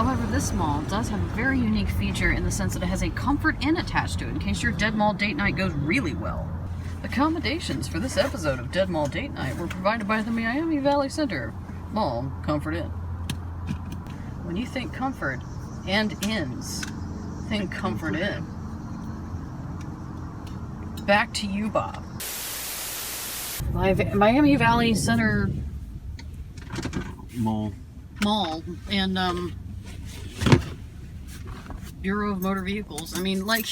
However, this mall does have a very unique feature in the sense that it has a Comfort Inn attached to it in case your Dead Mall date night goes really well. Accommodations for this episode of Dead Mall Date Night were provided by the Miami Valley Center Mall Comfort Inn. When you think comfort and inns, think Comfort Inn. Back to you, Bob. Miami Valley Center Mall and Bureau of Motor Vehicles. I mean, like...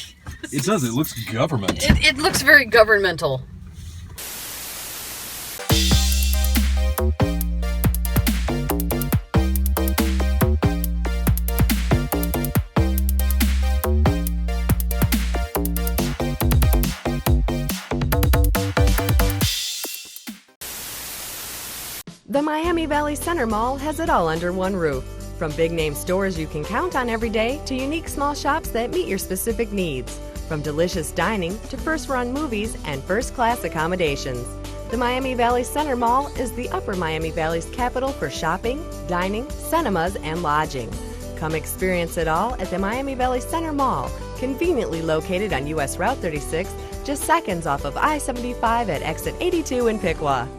It does. It looks government. It looks very governmental. The Miami Valley Center Mall has it all under one roof. From big-name stores you can count on every day to unique small shops that meet your specific needs. From delicious dining to first-run movies and first-class accommodations. The Miami Valley Center Mall is the Upper Miami Valley's capital for shopping, dining, cinemas, and lodging. Come experience it all at the Miami Valley Center Mall, conveniently located on U.S. Route 36, just seconds off of I-75 at exit 82 in Piqua.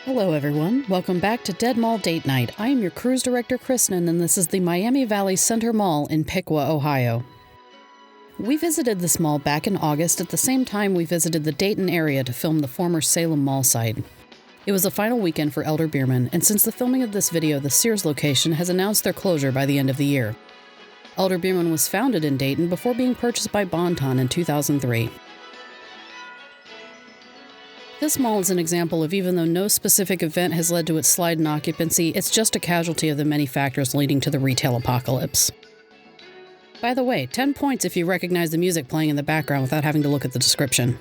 Hello everyone, welcome back to Dead Mall Date Night. I am your cruise director, Kristen, and this is the Miami Valley Center Mall in Piqua, Ohio. We visited this mall back in August at the same time we visited the Dayton area to film the former Salem Mall site. It was the final weekend for Elder Beerman, and since the filming of this video, the Sears location has announced their closure by the end of the year. Elder Beerman was founded in Dayton before being purchased by Bon-Ton in 2003. This mall is an example of even though no specific event has led to its slide in occupancy, it's just a casualty of the many factors leading to the retail apocalypse. By the way, 10 points if you recognize the music playing in the background without having to look at the description.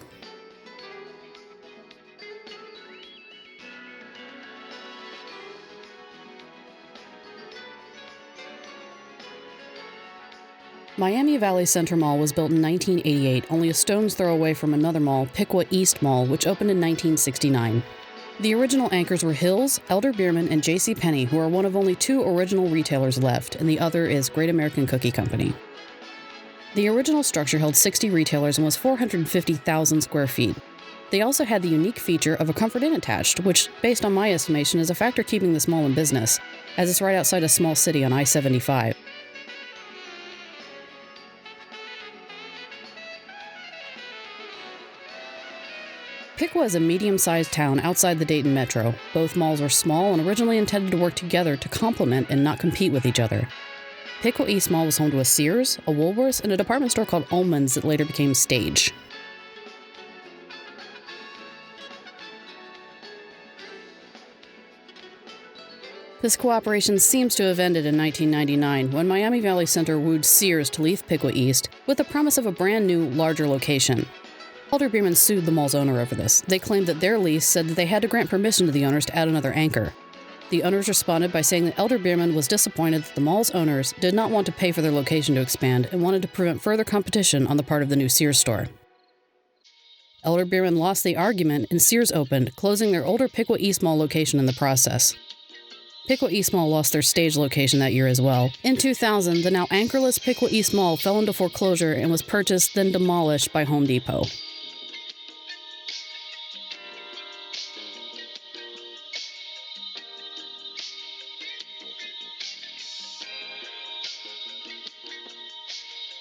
Miami Valley Center Mall was built in 1988, only a stone's throw away from another mall, Piqua East Mall, which opened in 1969. The original anchors were Hills, Elder Beerman, and JCPenney, who are one of only two original retailers left, and the other is Great American Cookie Company. The original structure held 60 retailers and was 450,000 square feet. They also had the unique feature of a Comfort Inn attached, which, based on my estimation, is a factor keeping this mall in business, as it's right outside a small city on I-75. Piqua is a medium-sized town outside the Dayton metro. Both malls are small and originally intended to work together to complement and not compete with each other. Piqua East Mall was home to a Sears, a Woolworths, and a department store called Ullman's that later became Stage. This cooperation seems to have ended in 1999 when Miami Valley Center wooed Sears to leave Piqua East with the promise of a brand new, larger location. Elder Beerman sued the mall's owner over this. They claimed that their lease said that they had to grant permission to the owners to add another anchor. The owners responded by saying that Elder Beerman was disappointed that the mall's owners did not want to pay for their location to expand and wanted to prevent further competition on the part of the new Sears store. Elder Beerman lost the argument and Sears opened, closing their older Piqua East Mall location in the process. Piqua East Mall lost their Stage location that year as well. In 2000, the now anchorless Piqua East Mall fell into foreclosure and was purchased, then demolished by Home Depot.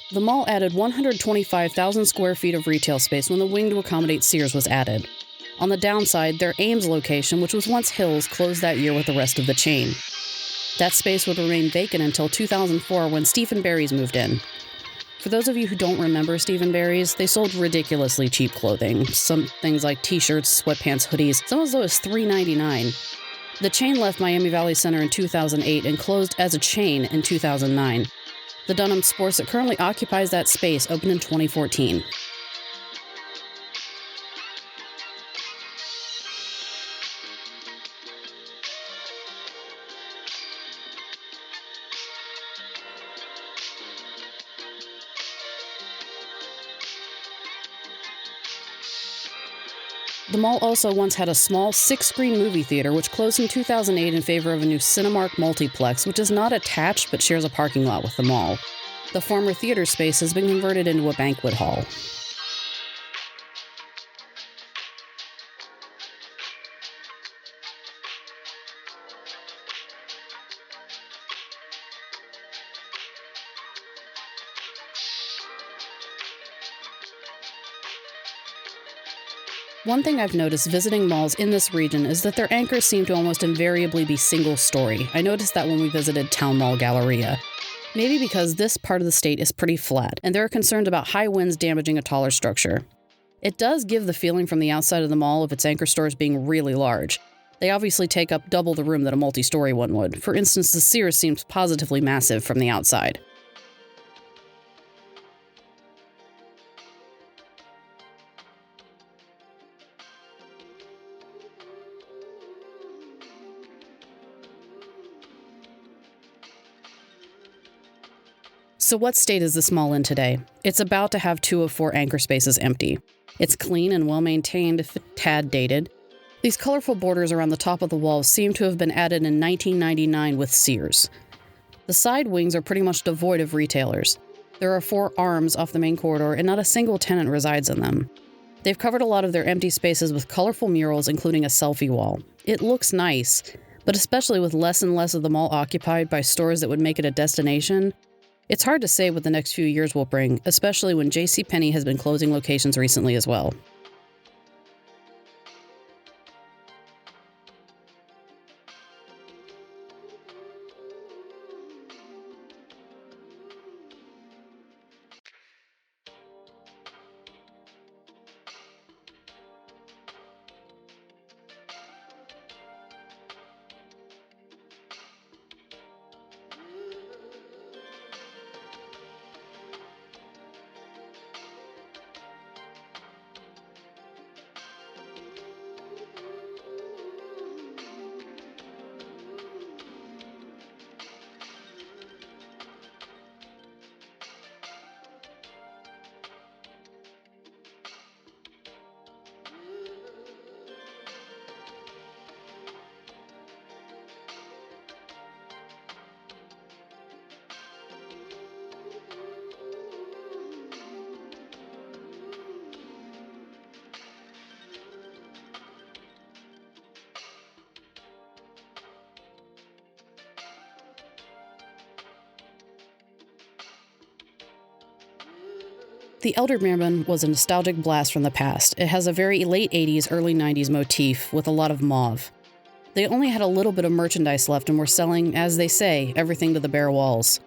The mall added 125,000 square feet of retail space when the wing to accommodate Sears was added. On the downside, their Ames location, which was once Hills, closed that year with the rest of the chain. That space would remain vacant until 2004 when Stephen Barry's moved in. For those of you who don't remember Stephen Barry's, they sold ridiculously cheap clothing. Some things like t-shirts, sweatpants, hoodies, some as low as $3.99. The chain left Miami Valley Center in 2008 and closed as a chain in 2009. The Dunham Sports that currently occupies that space opened in 2014. The mall also once had a small 6-screen movie theater which closed in 2008 in favor of a new Cinemark multiplex, which is not attached but shares a parking lot with the mall. The former theater space has been converted into a banquet hall. One thing I've noticed visiting malls in this region is that their anchors seem to almost invariably be single-story. I noticed that when we visited Town Mall Galleria. Maybe because this part of the state is pretty flat, and they're concerned about high winds damaging a taller structure. It does give the feeling from the outside of the mall of its anchor stores being really large. They obviously take up double the room that a multi-story one would. For instance, the Sears seems positively massive from the outside. So what state is this mall in today? It's about to have 2 of 4 anchor spaces empty. It's clean and well-maintained, if a tad dated. These colorful borders around the top of the walls seem to have been added in 1999 with Sears. The side wings are pretty much devoid of retailers. There are 4 arms off the main corridor and not a single tenant resides in them. They've covered a lot of their empty spaces with colorful murals, including a selfie wall. It looks nice, but especially with less and less of the mall occupied by stores that would make it a destination, it's hard to say what the next few years will bring, especially when JCPenney has been closing locations recently as well. The Elder Beerman was a nostalgic blast from the past. It has a very late 80s, early 90s motif with a lot of mauve. They only had a little bit of merchandise left and were selling, as they say, everything to the bare walls.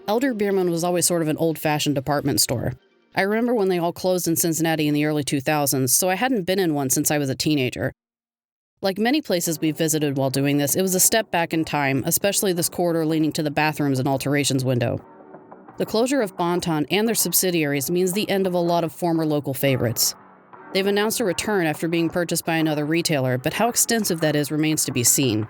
Elder Beerman was always sort of an old-fashioned department store. I remember when they all closed in Cincinnati in the early 2000s, so I hadn't been in one since I was a teenager. Like many places we visited while doing this, it was a step back in time, especially this corridor leading to the bathrooms and alterations window. The closure of Bon-Ton and their subsidiaries means the end of a lot of former local favorites. They've announced a return after being purchased by another retailer, but how extensive that is remains to be seen.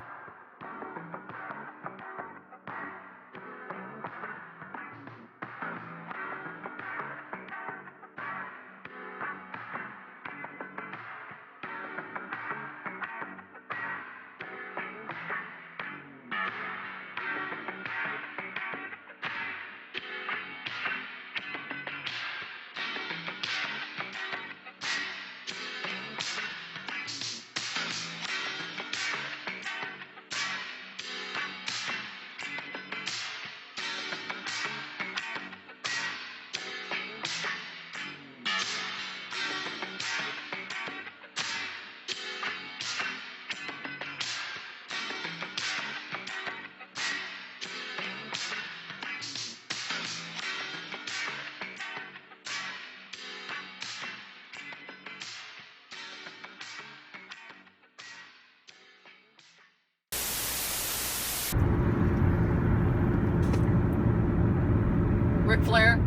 Ric Flair?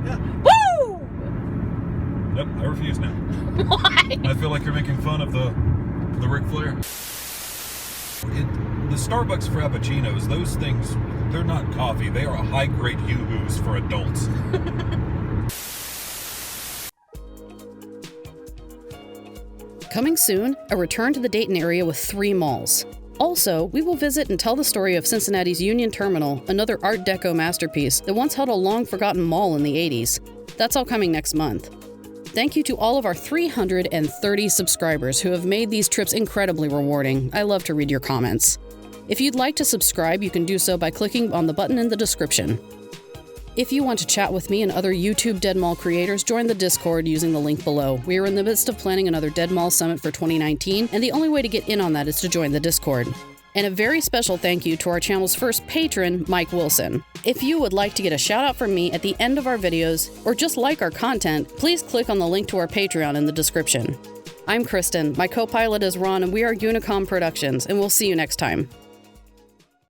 Yeah. Woo! Nope, I refuse now. Why? I feel like you're making fun of the Ric Flair. The Starbucks Frappuccinos, those things, they're not coffee. They are a high-grade yoo-hoos for adults. Coming soon, a return to the Dayton area with 3 malls. Also, we will visit and tell the story of Cincinnati's Union Terminal, another Art Deco masterpiece that once held a long-forgotten mall in the 80s. That's all coming next month. Thank you to all of our 330 subscribers who have made these trips incredibly rewarding. I love to read your comments. If you'd like to subscribe, you can do so by clicking on the button in the description. If you want to chat with me and other YouTube Dead Mall creators, join the Discord using the link below. We are in the midst of planning another Dead Mall Summit for 2019, and the only way to get in on that is to join the Discord. And a very special thank you to our channel's first patron, Mike Wilson. If you would like to get a shout out from me at the end of our videos, or just like our content, please click on the link to our Patreon in the description. I'm Kristen, my co-pilot is Ron, and we are UNICOMM Productions, and we'll see you next time.